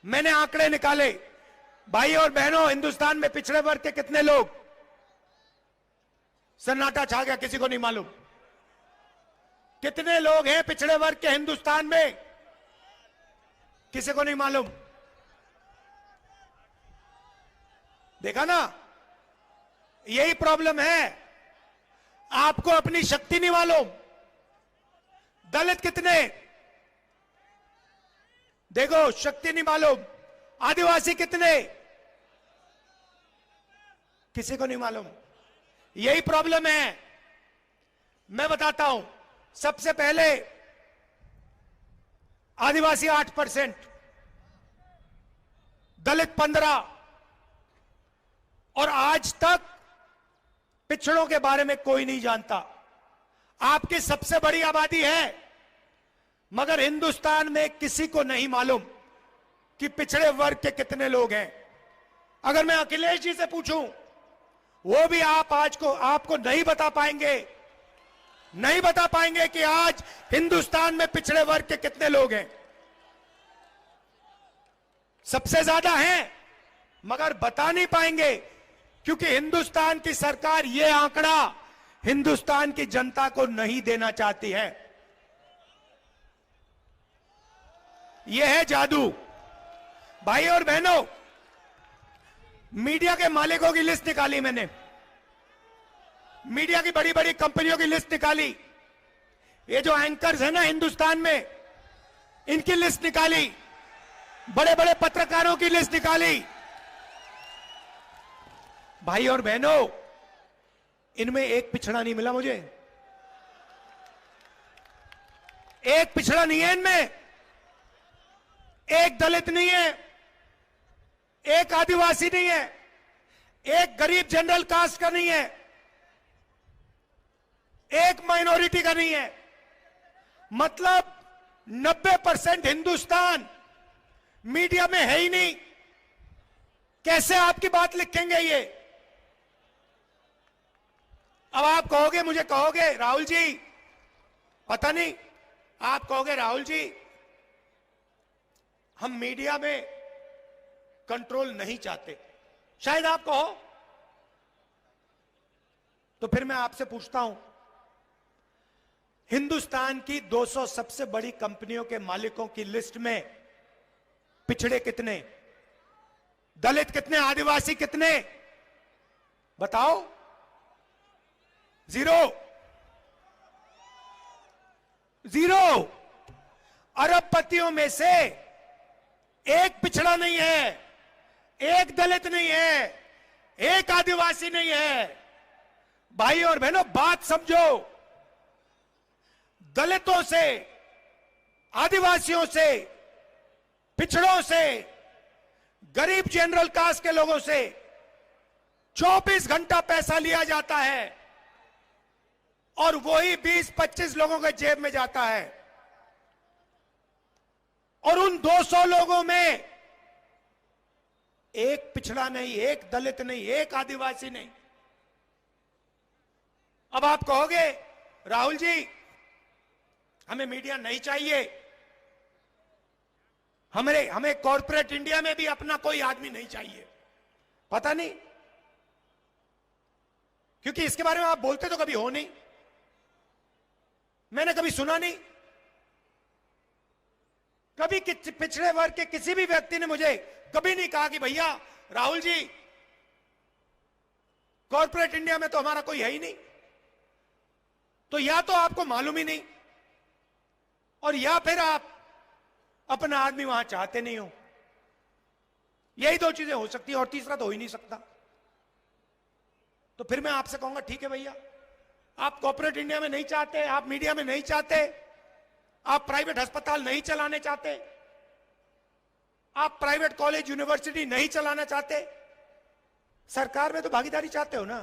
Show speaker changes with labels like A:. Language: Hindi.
A: मैंने आंकड़े निकाले, भाई और बहनों, हिंदुस्तान में पिछड़े वर्ग के कितने लोग? सन्नाटा छा गया, किसी को नहीं मालूम। कितने लोग हैं पिछड़े वर्ग के हिंदुस्तान में? किसी को नहीं मालूम। देखा ना, यही प्रॉब्लम है, आपको अपनी शक्ति नहीं मालूम। दलित कितने? देखो, शक्ति नहीं मालूम। आदिवासी कितने? किसी को नहीं मालूम। यही प्रॉब्लम है। मैं बताता हूं। सबसे पहले आदिवासी 8%, दलित 15%, और आज तक पिछड़ों के बारे में कोई नहीं जानता। आपकी सबसे बड़ी आबादी है, मगर हिंदुस्तान में किसी को नहीं मालूम कि पिछड़े वर्ग के कितने लोग हैं। अगर मैं अखिलेश जी से पूछूं, वो भी आपको नहीं बता पाएंगे, नहीं बता पाएंगे कि आज हिंदुस्तान में पिछड़े वर्ग के कितने लोग हैं। सबसे ज्यादा हैं, मगर बता नहीं पाएंगे, क्योंकि हिंदुस्तान की सरकार यह आंकड़ा हिंदुस्तान की जनता को नहीं देना चाहती है। यह है जादू। भाई और बहनों, मीडिया के मालिकों की लिस्ट निकाली मैंने, मीडिया की बड़ी बड़ी कंपनियों की लिस्ट निकाली, ये जो एंकर्स हैं ना हिंदुस्तान में, इनकी लिस्ट निकाली, बड़े बड़े पत्रकारों की लिस्ट निकाली। भाई और बहनों, इनमें एक पिछड़ा नहीं मिला मुझे। एक पिछड़ा नहीं है इनमें, एक दलित नहीं है, एक आदिवासी नहीं है, एक गरीब जनरल कास्ट का नहीं है, एक माइनॉरिटी का नहीं है। मतलब 90% हिंदुस्तान मीडिया में है ही नहीं। कैसे आपकी बात लिखेंगे ये? अब आप कहोगे, मुझे कहोगे राहुल जी, पता नहीं, आप कहोगे राहुल जी हम मीडिया में कंट्रोल नहीं चाहते, शायद आप कहो। तो फिर मैं आपसे पूछता हूं, हिंदुस्तान की 200 सबसे बड़ी कंपनियों के मालिकों की लिस्ट में पिछड़े कितने? दलित कितने? आदिवासी कितने? बताओ। 0। अरबपतियों में से एक पिछड़ा नहीं है, एक दलित नहीं है, एक आदिवासी नहीं है। भाई और बहनों, बात समझो। दलितों से, आदिवासियों से, पिछड़ों से, गरीब जनरल कास्ट के लोगों से 24 घंटा पैसा लिया जाता है और वही 20-25 लोगों के जेब में जाता है। और उन 200 लोगों में एक पिछड़ा नहीं, एक दलित नहीं, एक आदिवासी नहीं। अब आप कहोगे राहुल जी हमें मीडिया नहीं चाहिए, हमें कॉर्पोरेट इंडिया में भी अपना कोई आदमी नहीं चाहिए। पता नहीं, क्योंकि इसके बारे में आप बोलते तो कभी हो नहीं, मैंने कभी सुना नहीं। कभी पिछड़े वर्ग के किसी भी व्यक्ति ने मुझे कभी नहीं कहा कि भैया राहुल जी कॉर्पोरेट इंडिया में तो हमारा कोई है ही नहीं। तो या तो आपको मालूम ही नहीं, और या फिर आप अपना आदमी वहां चाहते नहीं हो। यही दो चीजें हो सकती है, और तीसरा तो हो ही नहीं सकता। तो फिर मैं आपसे कहूंगा ठीक है भैया, आप कॉर्पोरेट इंडिया में नहीं चाहते, आप मीडिया में नहीं चाहते, आप प्राइवेट अस्पताल नहीं चलाने चाहते, आप प्राइवेट कॉलेज यूनिवर्सिटी नहीं चलाना चाहते, सरकार में तो भागीदारी चाहते हो ना।